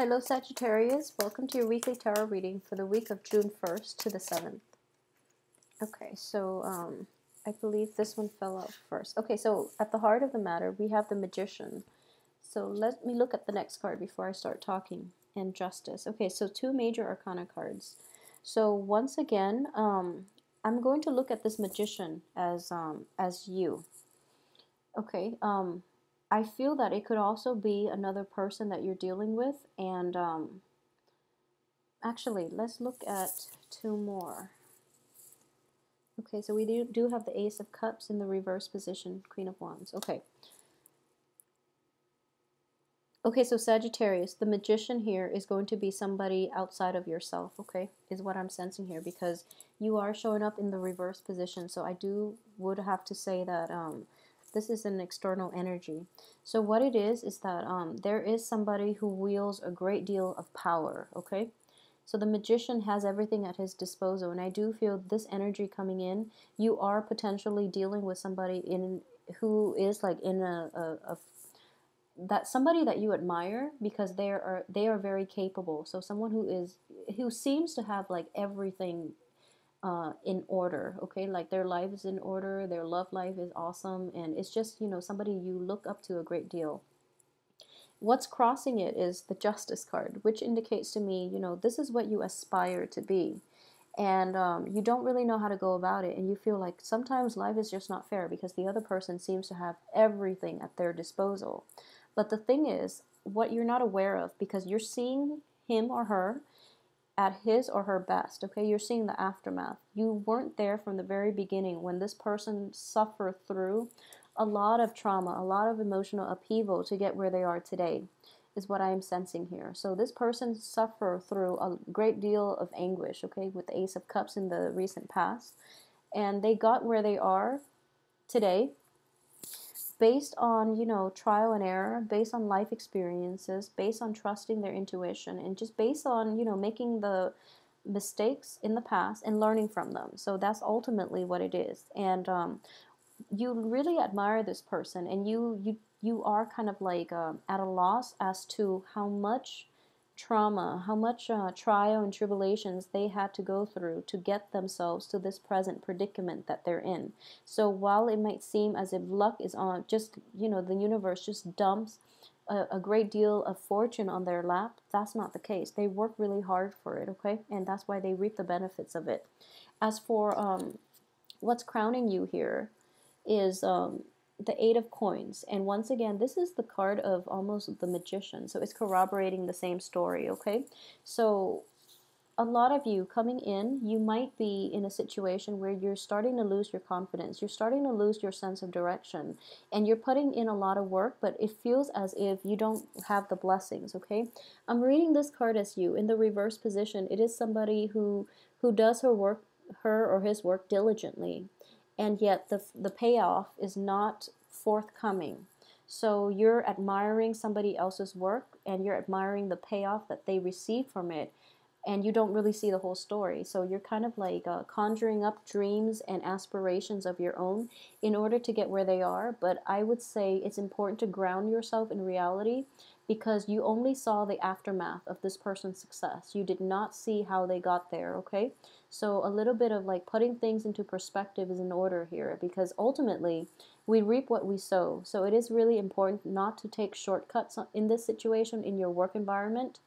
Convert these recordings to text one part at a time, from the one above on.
Hello Sagittarius, welcome to your weekly tarot reading for the week of June 1st to the 7th. Okay, so I believe this one fell out first. Okay, so at the heart of the matter, we have the Magician. So let me look at the next card before I start talking. And Justice. Okay, so two major arcana cards. So once again, I'm going to look at this Magician as you. Okay, I feel that it could also be another person that you're dealing with, and actually, let's look at two more. Okay, so we do have the Ace of Cups in the reverse position, Queen of Wands. Okay. Okay, so Sagittarius, the Magician here is going to be somebody outside of yourself, okay, is what I'm sensing here, because you are showing up in the reverse position. So I would have to say that this is an external energy. So what it is that there is somebody who wields a great deal of power, okay? So the Magician has everything at his disposal, and I do feel this energy coming in, you are potentially dealing with somebody who is like in somebody that you admire, because they are very capable. So someone who seems to have like everything in order, okay, like their life is in order, their love life is awesome, and it's just, somebody you look up to a great deal. What's crossing it is the Justice card, which indicates to me, this is what you aspire to be. And you don't really know how to go about it. And you feel like sometimes life is just not fair because the other person seems to have everything at their disposal. But the thing is, what you're not aware of, because you're seeing him or her at his or her best, okay? You're seeing the aftermath. You weren't there from the very beginning when this person suffered through a lot of trauma, a lot of emotional upheaval to get where they are today, is what I am sensing here. So this person suffered through a great deal of anguish, okay, with the Ace of Cups in the recent past. And they got where they are today based on, trial and error, based on life experiences, based on trusting their intuition, and just based on, making the mistakes in the past and learning from them. So that's ultimately what it is. And you really admire this person, and you are kind of like at a loss as to how much trauma, how much trial and tribulations they had to go through to get themselves to this present predicament that they're in. So while it might seem as if luck is on, just, the universe just dumps a great deal of fortune on their lap, that's not the case. They work really hard for it, okay? And that's why they reap the benefits of it. As for what's crowning you here is the Eight of Coins. And once again, this is the card of almost the Magician. So it's corroborating the same story, okay? So a lot of you coming in, you might be in a situation where you're starting to lose your confidence. You're starting to lose your sense of direction. And you're putting in a lot of work, but it feels as if you don't have the blessings, okay? I'm reading this card as you. In the reverse position, it is somebody who does her or his work diligently, and yet the payoff is not forthcoming. So you're admiring somebody else's work, and you're admiring the payoff that they receive from it, and you don't really see the whole story. So you're kind of like conjuring up dreams and aspirations of your own in order to get where they are. But I would say it's important to ground yourself in reality, because you only saw the aftermath of this person's success. You did not see how they got there, okay? So a little bit of like putting things into perspective is in order here, because ultimately we reap what we sow. So it is really important not to take shortcuts in this situation in your work environment,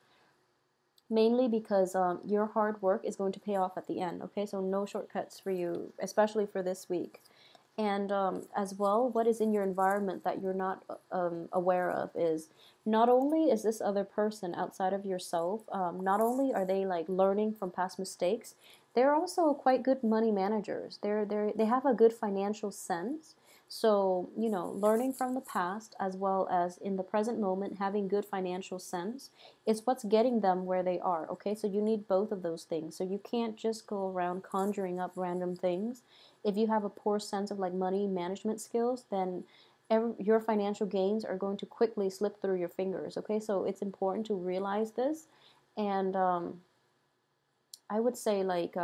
mainly because your hard work is going to pay off at the end, okay? So no shortcuts for you, especially for this week. And as well, what is in your environment that you're not aware of is, not only is this other person outside of yourself, not only are they like learning from past mistakes, they're also quite good money managers. They have a good financial sense. So, learning from the past as well as in the present moment, having good financial sense is what's getting them where they are, okay? So you need both of those things. So you can't just go around conjuring up random things. If you have a poor sense of like money management skills, then your financial gains are going to quickly slip through your fingers, okay? So it's important to realize this. And I would say like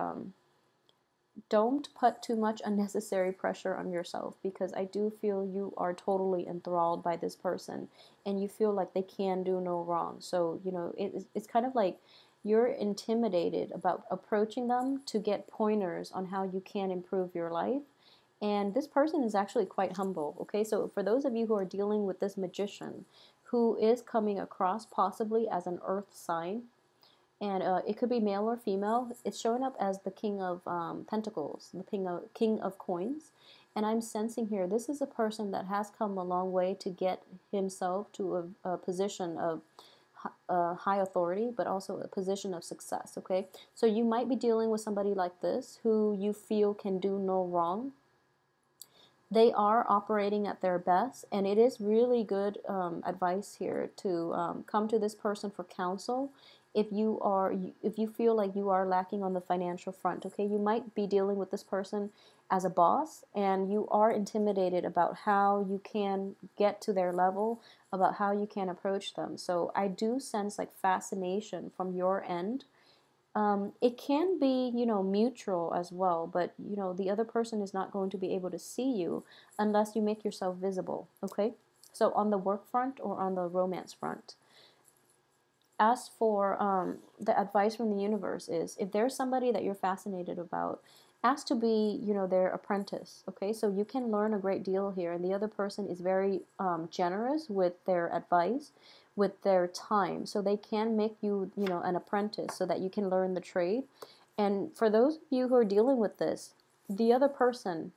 don't put too much unnecessary pressure on yourself, because I do feel you are totally enthralled by this person and you feel like they can do no wrong. So, it's kind of like you're intimidated about approaching them to get pointers on how you can improve your life. And this person is actually quite humble, okay? So, for those of you who are dealing with this magician who is coming across possibly as an earth sign, and it could be male or female. It's showing up as the King of Pentacles, the King of Coins. And I'm sensing here, this is a person that has come a long way to get himself to a position of high authority, but also a position of success, okay? So you might be dealing with somebody like this who you feel can do no wrong. They are operating at their best, and it is really good advice here to come to this person for counsel if you feel like you are lacking on the financial front. Okay, you might be dealing with this person as a boss, and you are intimidated about how you can get to their level, about how you can approach them. So I do sense like fascination from your end. It can be, mutual as well, but, the other person is not going to be able to see you unless you make yourself visible, okay? So on the work front or on the romance front. As for the advice from the universe is, if there's somebody that you're fascinated about, ask to be, their apprentice, okay? So you can learn a great deal here, and the other person is very generous with their advice, with their time, so they can make you, an apprentice so that you can learn the trade. And for those of you who are dealing with this, the other person,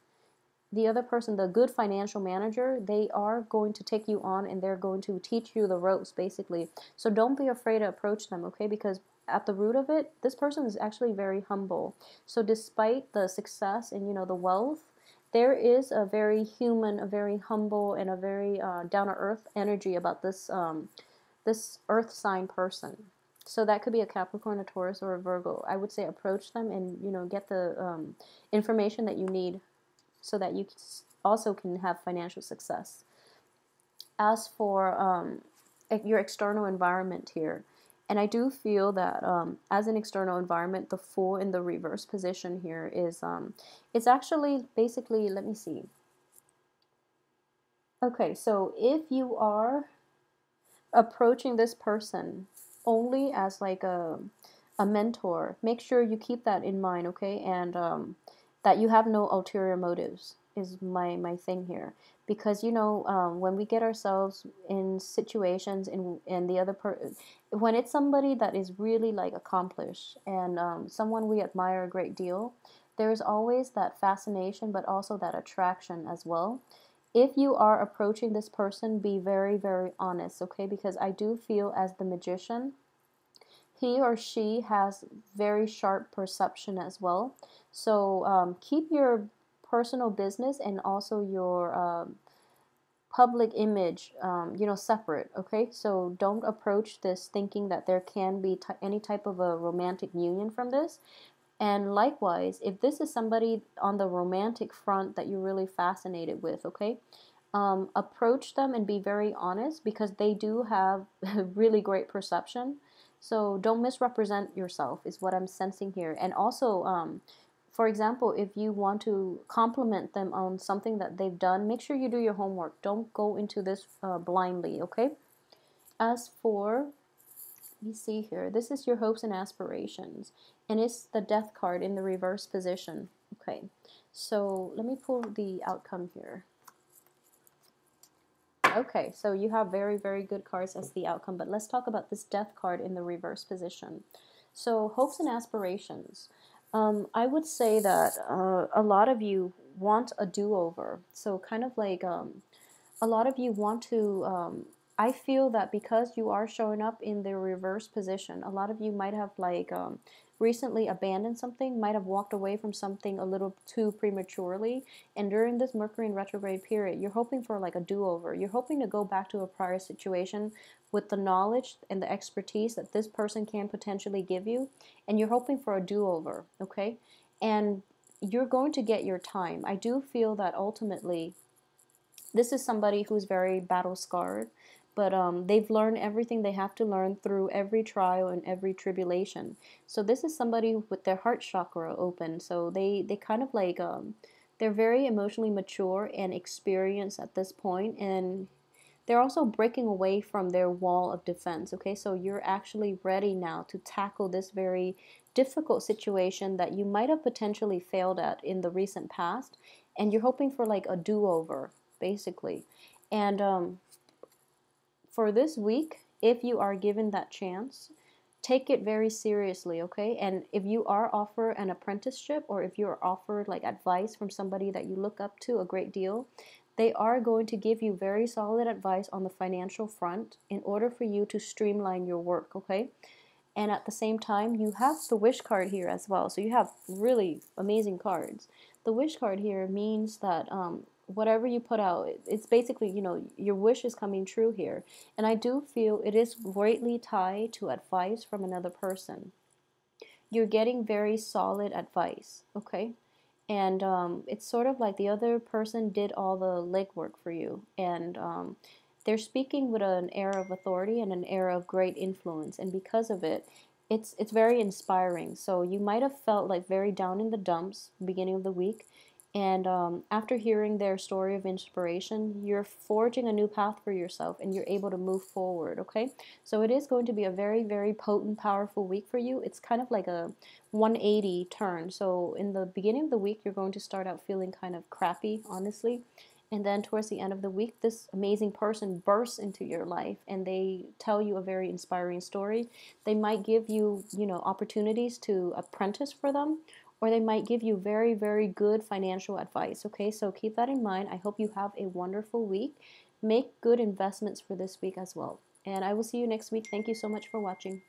the good financial manager, they are going to take you on and they're going to teach you the ropes, basically. So don't be afraid to approach them, okay? Because at the root of it, this person is actually very humble. So despite the success and, the wealth, there is a very human, a very humble, and a very down-to-earth energy about this earth sign person. So that could be a Capricorn, a Taurus, or a Virgo. I would say approach them and, get the information that you need so that you also can have financial success. As for your external environment here, and I do feel that as an external environment, the Fool in the reverse position here is, it's actually basically, let me see. Okay, so if you are approaching this person only as like a mentor, make sure you keep that in mind, okay? And that you have no ulterior motives is my thing here. Because, when we get ourselves in situations and the other when it's somebody that is really like accomplished and someone we admire a great deal, there's always that fascination, but also that attraction as well. If you are approaching this person, be very, very honest, okay? Because I do feel as the magician, he or she has very sharp perception as well. So keep your personal business and also your public image, separate, okay? So don't approach this thinking that there can be any type of a romantic union from this. And likewise, if this is somebody on the romantic front that you're really fascinated with, okay, approach them and be very honest, because they do have really great perception. So don't misrepresent yourself is what I'm sensing here. And also, for example, if you want to compliment them on something that they've done, make sure you do your homework. Don't go into this blindly, okay? As for, let me see here. This is your hopes and aspirations, and it's the Death card in the reverse position. Okay, so let me pull the outcome here. Okay, so you have very, very good cards as the outcome, but let's talk about this Death card in the reverse position. So hopes and aspirations. I would say that a lot of you want a do-over. So kind of like a lot of you want to, I feel that because you are showing up in the reverse position, a lot of you might have like recently abandoned something, might have walked away from something a little too prematurely. And during this Mercury in retrograde period, you're hoping for like a do-over. You're hoping to go back to a prior situation with the knowledge and the expertise that this person can potentially give you. And you're hoping for a do-over, okay? And you're going to get your time. I do feel that ultimately this is somebody who's very battle scarred, but they've learned everything they have to learn through every trial and every tribulation. So this is somebody with their heart chakra open. So they kind of like they're very emotionally mature and experienced at this point, and they're also breaking away from their wall of defense. Okay, so you're actually ready now to tackle this very difficult situation that you might have potentially failed at in the recent past, and you're hoping for like a do-over, basically. And for this week, if you are given that chance, take it very seriously, okay? And if you are offered an apprenticeship, or if you're offered like advice from somebody that you look up to a great deal, they are going to give you very solid advice on the financial front in order for you to streamline your work, okay? And at the same time, you have the wish card here as well. So you have really amazing cards. The wish card here means that whatever you put out, it's basically, you know, your wish is coming true here. And I do feel it is greatly tied to advice from another person. You're getting very solid advice, okay? And it's sort of like the other person did all the legwork for you. And they're speaking with an air of authority and an air of great influence, and because of it, it's very inspiring. So you might have felt like very down in the dumps beginning of the week, and after hearing their story of inspiration, you're forging a new path for yourself, and you're able to move forward. Okay, so it is going to be a very, very potent, powerful week for you. It's kind of like a 180 turn. So in the beginning of the week, you're going to start out feeling kind of crappy, honestly. And then towards the end of the week, this amazing person bursts into your life, and they tell you a very inspiring story. They might give you, you know, opportunities to apprentice for them, or they might give you very, very good financial advice. Okay, so keep that in mind. I hope you have a wonderful week. Make good investments for this week as well. And I will see you next week. Thank you so much for watching.